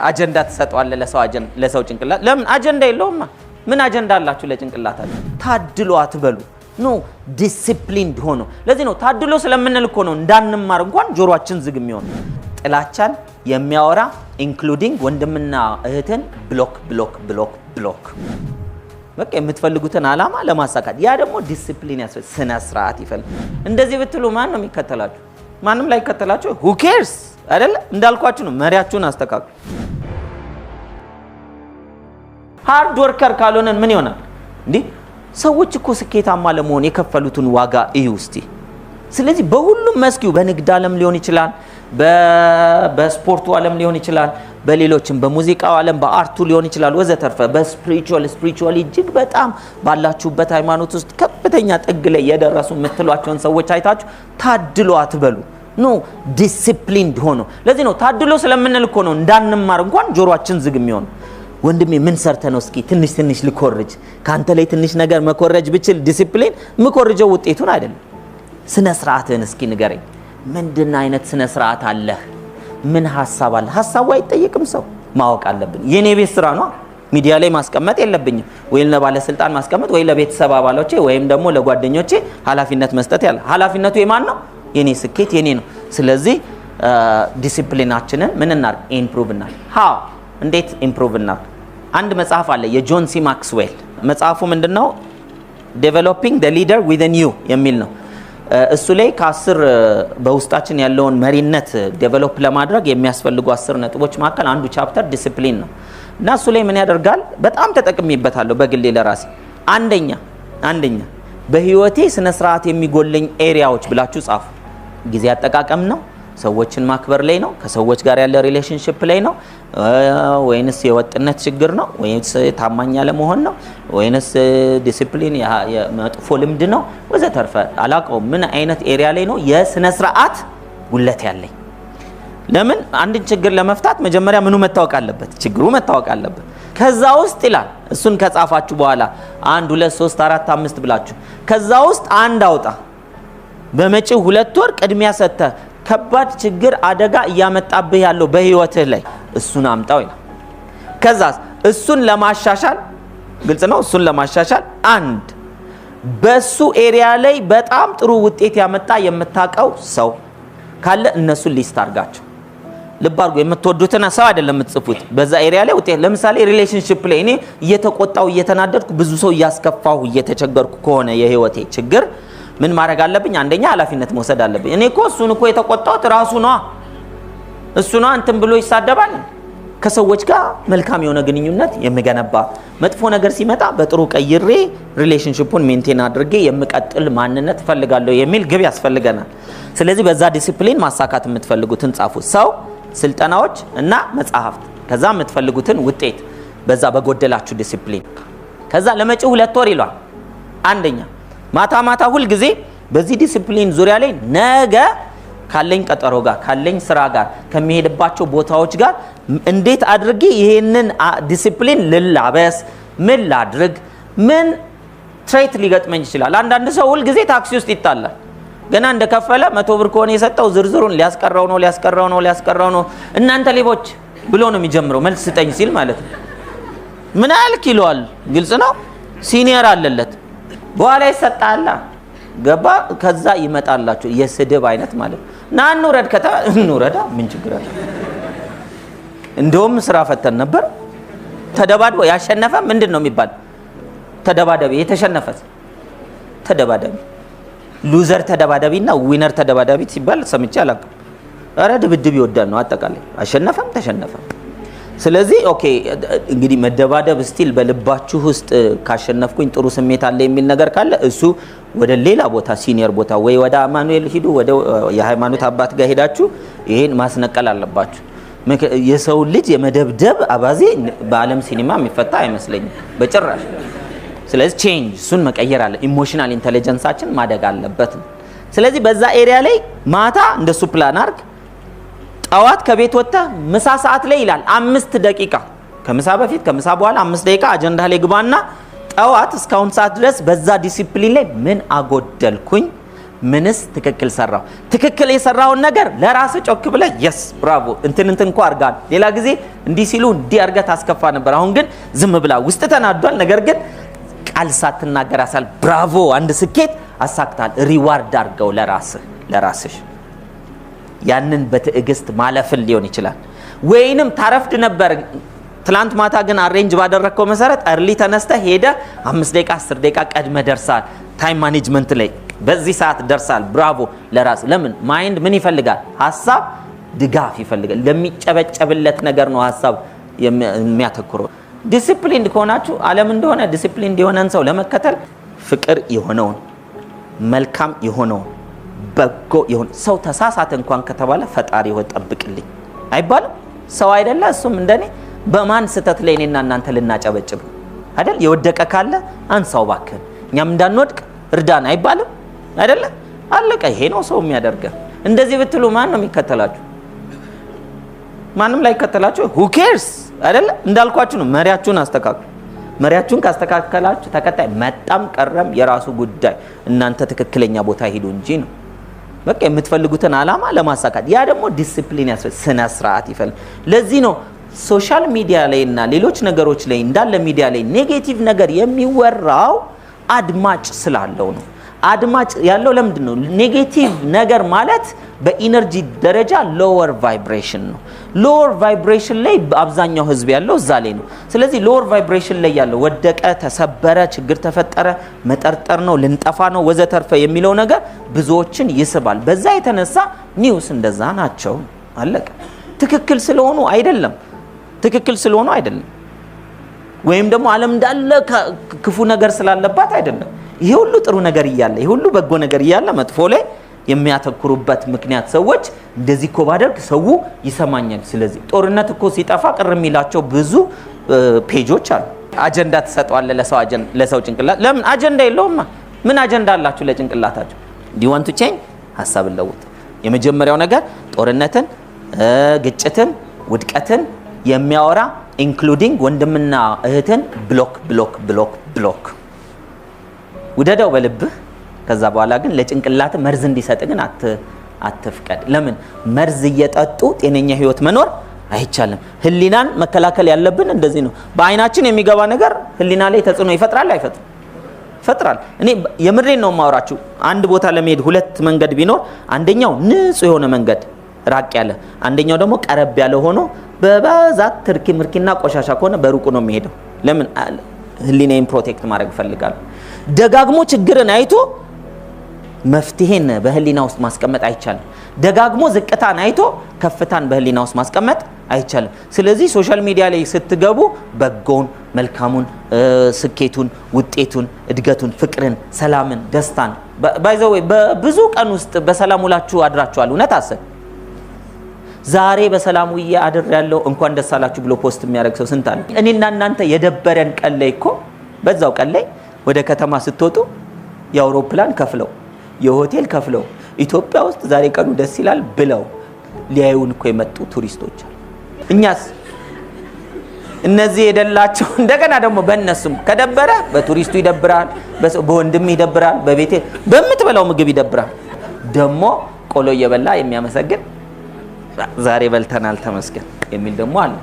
አጀንዳ ተሰጥቷል ለሰው ጭንቅላት ለምን አጀንዳ የለውም ምን አጀንዳ አላችሁ ለጭንቅላታችሁ ታድሎ አትበሉ ኖ ዲሲፕሊንድ ሆኖ ለዚህ ነው ታድሎ ስለምንል እኮ ነው እንዳንማር እንኳን ጆሮአችን ዝግ የሚሆን ጥላቻን የሚያወራ ኢንክሉዲንግ ወንድምና እህትን ብሎክ በቃ የምትፈልጉትን አላማ ለማሳካት ያ ደግሞ ዲሲፕሊን ያስፈልጋል ስነ ስርዓት ይፈልጋል እንደዚህ ብትሉ ማን ነው የሚከተላችሁ ማንም ላይ ከተላችሁ who cares አይደለ እንዳልኳችሁ ነው መሪያችሁን አስተካክሉ ሃርድ ወርከር ካልሆነን ምን ይሆናል እንዴ ሰዎች እኮ ስኬታማ ለመሆን የከፈሉትን ዋጋ እዩ እስቲ ስለዚህ በሁሉም መስኪው በንግድ ዓለም ሊሆን ይችላል በስፖርቱ ዓለም ሊሆን ይችላል በሌሎችም በሙዚቃው ዓለም በአርቱ ሊሆን ይችላል ወዘተርፈ በስፒሪቹዋሊ እጅግ በጣም ባላችሁበት ሃይማኖት ውስጥ ከፍተኛ ጥግ ላይ የደረሱ ምትሏቸውን ሰዎች አይታችሁ ታድሎ አትበሉ ኖ ዲሲፕሊንድ ሆኖ ለዚህ ነው ታድሎ ስለምንል እኮ ነው እንዳንማር እንኳን ጆሮአችን ዝግ የሚሆን ወንድሜ ምን ሰርተ ነው እስኪ ትንሽ ልኮርጅ ካንተ ላይ ትንሽ ነገር መኮረጅ ብችል ዲሲፕሊን መኮረጀው ውጤቱን አይደለም ስነ ስርዓትን እስኪ ንገረኝ ምንድን አይነት ስነ ስርዓት አለ ምን ሐሳብ አለ ሐሳቡ አይጠየቅም ሰው ማወቅ አለብን የኔ ቤት ስራ ነው ሚዲያ ላይ ማስቀመጥ የለብኝም ወይ ለባለ ስልጣን ማስቀመጥ ወይ ለቤተሰብ አባሎቼ ወይም ደግሞ ለጓደኞቼ ኃላፊነት መስጠት ያለ ኃላፊነቱ የማን ነው የኔ ስኬት የኔ ነው ስለዚህ ዲሲፕሊናችንን ምን እናር ኢምፕሩቭ እናር ሃው እንዴት ኢምፕሩቭ እናር አንድ መጽሐፍ አለ የጆን ሲ ማክስዌል መጽሐፉ ምንድነው ዴቨሎፒንግ ዘ ሊደር ዊዝን ዩ የሚል ነው እሱ ላይ ከ10 በውስጣችን ያለውን መሪነት ዴቨሎፕ ለማድረግ የሚያስፈልጉ 10 ነጥቦች መካከል አንዱ ቻፕተር ዲሲፕሊን ነው እና እሱ ላይ ምን ያደርጋል በጣም ተጠቅሜበታለሁ በግሌ ለራሴ አንደኛ በህይወቴ ስነ ስርዓት የሚጎለኝ ኤሪያዎች ብላችሁ ጻፉ ጊዜ አጠቃቀም ነው ሰዎችን ማክበር ላይ ነው ከሰዎች ጋር ያለ ሪሌሽንሺፕ ላይ ነው ወይንስ የወጥነት ችግር ነው ወይንስ ታማኝ ያለመሆን ነው ወይንስ ዲሲፕሊን የመጥፎ ልምድ ነው ወዘተርፈ አላቀው ምን አይነት ኤሪያ ላይ ነው የስነ ስርዓት ጉለት ያለኝ ለምን አንድን ችግር ለመፍታት መጀመሪያ ምኑ መታወቅ አለበት ችግሩ መታወቅ አለበት ከዛ ውስጥ ይላል እሱን ከጻፋችሁ በኋላ 1 2 3 4 5 ብላችሁ ከዛ ውስጥ አንድ አውጣ በመጪው 2 ወር ቅድሚያ ሰጠ ከባድ ችግር አደጋ ያመጣብህ ያለው በህይወትህ ላይ እሱን አምጣው ይላል ከዛ እሱን ለማሻሻል ግልጽ ነው እሱን ለማሻሻል አንድ በሱ ኤሪያ ላይ በጣም ጥሩ ውጤት ያመጣ የምታቀው ሰው ካለ እነሱን ሊስት አርጋቸው ልባርጉ የምትወዱትና ሰው አይደለም የምትጽፉት በዛ ኤሪያ ላይ ውጤት ለምሳሌ ሪሌሽንሺፕ ላይ እኔ እየተቆጣው እየተናደድኩ ብዙ ሰው ያስከፋው እየተቸገርኩ ከሆነ የህይወቴ ችግር ምን ማድረግ አለብኝ አንደኛ ኃላፊነት መውሰድ አለብኝ እኔ እኮ እሱን እኮ የተቆጣው ራሱ ነው እሱ ነው እንትን ብሎ ይሳደባል ከሰዎች ጋር መልካም የሆነ ግንኙነት የምገነባ መጥፎ ነገር ሲመጣ በጥሩ ቀይሬ ሪሌሽንሺፑን ሜንቴን አድርጌ የምቀጥል ማንነት ፈልጋለሁ የሚል ግብ ያስፈልገናል ስለዚህ በዛ ዲሲፕሊን ማሳካት የምትፈልጉትን ጻፉ ሰው ስልጠናዎች እና መጽሐፍት ከዛ የምትፈልጉትን ውጤት በዛ በጎደላችሁ ዲሲፕሊን ከዛ ለመጪው 2 ወር ይሏል አንደኛ ማታ ሁሉ ጊዜ በዚህ ዲሲፕሊን ዙሪያ ላይ ነገ ካለኝ ቀጠሮ ጋር ካለኝ ስራ ጋር ከመሄድባቸው ቦታዎች ጋር እንዴት አድርጌ ይሄንን ዲሲፕሊን ልላበስ ምን ላድርግ ምን ትሬት ሊገጥመኝ ይችላል አንዳንድ ሰው ሁሉ ጊዜ ታክሲ ውስጥ ይጣላል ገና እንደከፈለ 100 ብር ከሆነ የሰጠው ዝርዝሩን ሊያስቀረው ነው እናንተ ሌቦች ብሎ ነው የሚጀምረው መልስ ስጠኝ ሲል ማለት ነው ምን አልክ ይሏል ግልጽ ነው ሲኒየር አለለት በኋላ ይሰጣላ ገባ ከዛ ይመጣላችሁ የስድብ አይነት ማለት ና እንውረድ እንውረዳ ምን ችግር አለ እንደውም ስራ ፈተን ነበር ተደባድቦ ያሸነፈ ምንድነው የሚባል ተደባዳቢ የተሸነፈ ተደባዳቢ ሉዘር ተደባዳቢና ዊነር ተደባዳቢ ሲባል ሰምቼ አላውቅም አረ ድብድብ ይወዳል ነው አጠቃላይ አሸነፈም ተሸነፈም ስለዚህ ኦኬ እንግዲህ መደባደብ ስቲል በልባችሁ ውስጥ ካሸነፍኩኝ ጥሩ ስሜት አለ የሚል ነገር ካለ እሱ ወደ ሌላ ቦታ ሲኒየር ቦታ ወይ ወደ አማኑኤል ሂዱ ወደ የሃይማኖት አባት ጋር ሄዳችሁ ይሄን ማስነቀል አለባችሁ የሰው ልጅ የመደብደብ አባዜ በአለም ሲኒማ የሚፈታ አይመስለኝም በጭራሽ ስለዚህ ቼንጅ እሱን መቀየር አለ ኢሞሽናል ኢንተለጀንሳችን ማደግ አለበት ስለዚህ በዛ ኤሪያ ላይ ማታ እንደሱ ፕላን አርግ ጠዋት ከቤት ወጣ ምሳ ሰዓት ላይ ይላል 5 ደቂቃ ከምሳ በፊት ከምሳ በኋላ 5 ደቂቃ አጀንዳ ላይ ግባና ጠዋት እስካሁን ሰዓት ድረስ በዛ ዲሲፕሊን ላይ ምን አጎደልኩኝ ምንስ ትክክል ሰራው? ትክክል የሰራውን ነገር ለራስ ጮክ ብለ yes bravo እንትን እንኳን አርጋል። ሌላ ጊዜ እንዲህ ሲሉ እንዲህ አርጋ ታስከፋ ነበር። አሁን ግን ዝም ብላ ውስጥ ተናዷል። ነገር ግን ቃል ሳትናገር አሳል ብራቮ አንድ ስኬት አሳክታል። ሪዋርድ አርገው ለራስሽ ያንን በትዕግስት ማለፍን ሊሆን ይችላል። ወይንም ታረፍድ ነበር ትላንት ማታ ግን አሬንጅ ባደረከው መሰረት early ተነስተ ሄደ 5 ደቂቃ 10 ደቂቃ ቀድመ ደርሳል። ታይም ማኔጅመንት ላይ በዚህ ሰዓት ደርሳል። ብራቮ ለራስ። ለምን ማይንድ ምን ይፈልጋል? ሐሳብ ድጋፍ ይፈልጋል። ለሚጨበጨብለት ነገር ነው ሐሳብ የሚያተኩረው። ዲሲፕሊንድ ከሆናችሁ ዓለም እንደሆነ ዲሲፕሊንድ የሆነን ሰው ለመከተል ፍቅር የሆነውን መልካም የሆነውን በጎ የሆነ ሰው ተሳሳተ እንኳን ከተባለ ፈጣሪ ሆይ ጠብቅልኝ አይባልም? ሰው አይደለ እሱም እንደኔ በማን ስተት ላይ እኔና እናንተ ልናጨበጭብ አይደል? የወደቀ ካለ አንሳው ባከን እኛም እንዳንወድቅ እርዳን አይባልም አይደለ? አለቀ። ይሄ ነው ሰው የሚያደርገው። እንደዚህ ብትሉ ማን ነው የሚከተላችሁ? ማንም ላይ ከተላችሁ who cares አይደለ? እንዳልኳችሁ ነው። መሪያችሁን አስተካክሉ። መሪያችሁን ካስተካከላችሁ ተከታይ መጣም ቀረም የራሱ ጉዳይ። እናንተ ትክክለኛ ቦታ ሄዱ እንጂ ነው በቃ የምትፈልጉትን አላማ ለማሳካት። ያ ደግሞ ዲሲፕሊን ያስፈልጋል፣ ስነ ስርዓት ይፈልጋል። ለዚህ ነው ሶሻል ሚዲያ ላይና ሌሎች ነገሮች ላይ እንዳለ ሚዲያ ላይ ኔጌቲቭ ነገር የሚወራው አድማጭ ስላለው ነው። አድማጭ ያለው ለምንድን ነው? ኔጌቲቭ ነገር ማለት በኢነርጂ ደረጃ ሎወር ቫይብሬሽን ነው። ሎወር ቫይብሬሽን ላይ አብዛኛው ህዝብ ያለው እዛ ላይ ነው። ስለዚህ ሎወር ቫይብሬሽን ላይ ያለው ወደቀ፣ ተሰበረ፣ ችግር ተፈጠረ፣ መጠርጠር ነው፣ ልንጠፋ ነው ወዘተርፈ የሚለው ነገር ብዙዎችን ይስባል። በዛ የተነሳ ኒውስ እንደዛ ናቸው። አለቀ። ትክክል ስለሆኑ አይደለም። ወይም ደግሞ ዓለም እንዳለ ክፉ ነገር ስላለባት አይደለም። ይሄ ሁሉ ጥሩ ነገር እያለ ይሄ ሁሉ በጎ ነገር እያለ መጥፎ ላይ የሚያተኩሩበት ምክንያት ሰዎች እንደዚህ እኮ ባደርግ ሰው ይሰማኛል። ስለዚህ ጦርነት እኮ ሲጠፋ ቅር የሚላቸው ብዙ ፔጆች አሉ። አጀንዳ ተሰጧል ለሰው ጭንቅላት። ለምን አጀንዳ የለውም? ምን አጀንዳ አላችሁ ለጭንቅላታችሁ? do you want to change? ሐሳብ ለውጥ። የመጀመሪያው ነገር ጦርነትን፣ ግጭትን፣ ውድቀትን የሚያወራ ኢንክሉዲንግ ወንድምና እህትን ብሎክ ውደዳው በልብህ። ከዛ በኋላ ግን ለጭንቅላት መርዝ እንዲሰጥ ግን አትፍቀድ። ለምን መርዝ እየጠጡ ጤነኛ ህይወት መኖር አይቻልም። ህሊናን መከላከል ያለብን እንደዚህ ነው። በአይናችን የሚገባ ነገር ህሊና ላይ ተጽዕኖ ይፈጥራል አይፈጥርም? ይፈጥራል። እኔ የምሬን ነው ማወራችሁ። አንድ ቦታ ለመሄድ ሁለት መንገድ ቢኖር አንደኛው ንጹህ የሆነ መንገድ ራቅ ያለ፣ አንደኛው ደግሞ ቀረብ ያለ ሆኖ በባዛት ትርኪ ምርኪና ቆሻሻ ከሆነ በሩቁ ነው የሚሄደው። ለምን ህሊናዬን ፕሮቴክት ማድረግ ፈልጋለሁ። ደጋግሞ ችግርን አይቶ መፍትሄን በህሊና ውስጥ ማስቀመጥ አይቻልም። ደጋግሞ ዝቅታን አይቶ ከፍታን በህሊና ውስጥ ማስቀመጥ አይቻልም። ስለዚህ ሶሻል ሚዲያ ላይ ስትገቡ በጎውን፣ መልካሙን፣ ስኬቱን፣ ውጤቱን፣ እድገቱን፣ ፍቅርን፣ ሰላምን፣ ደስታን ባይዘው በብዙ ቀን ውስጥ በሰላም ውላችሁ አድራችኋል። እውነት አሰብ ዛሬ በሰላም ውዬ አድር ያለው እንኳን ደስ አላችሁ ብሎ ፖስት የሚያደርግ ሰው ስንት አለ? እኔና እናንተ የደበረን ቀን ላይ እኮ በዛው ቀን ላይ ወደ ከተማ ስትወጡ የአውሮፕላን ከፍለው የሆቴል ከፍለው ኢትዮጵያ ውስጥ ዛሬ ቀኑ ደስ ይላል ብለው ሊያዩን እኮ የመጡ ቱሪስቶች አሉ። እኛስ እነዚህ የደላቸው እንደገና ደግሞ በእነሱም ከደበረ በቱሪስቱ ይደብራል፣ በወንድም ይደብራል፣ በቤቴ በምትበላው ምግብ ይደብራል። ደግሞ ቆሎ እየበላ የሚያመሰግን ዛሬ በልተናል ተመስገን የሚል ደግሞ አለ።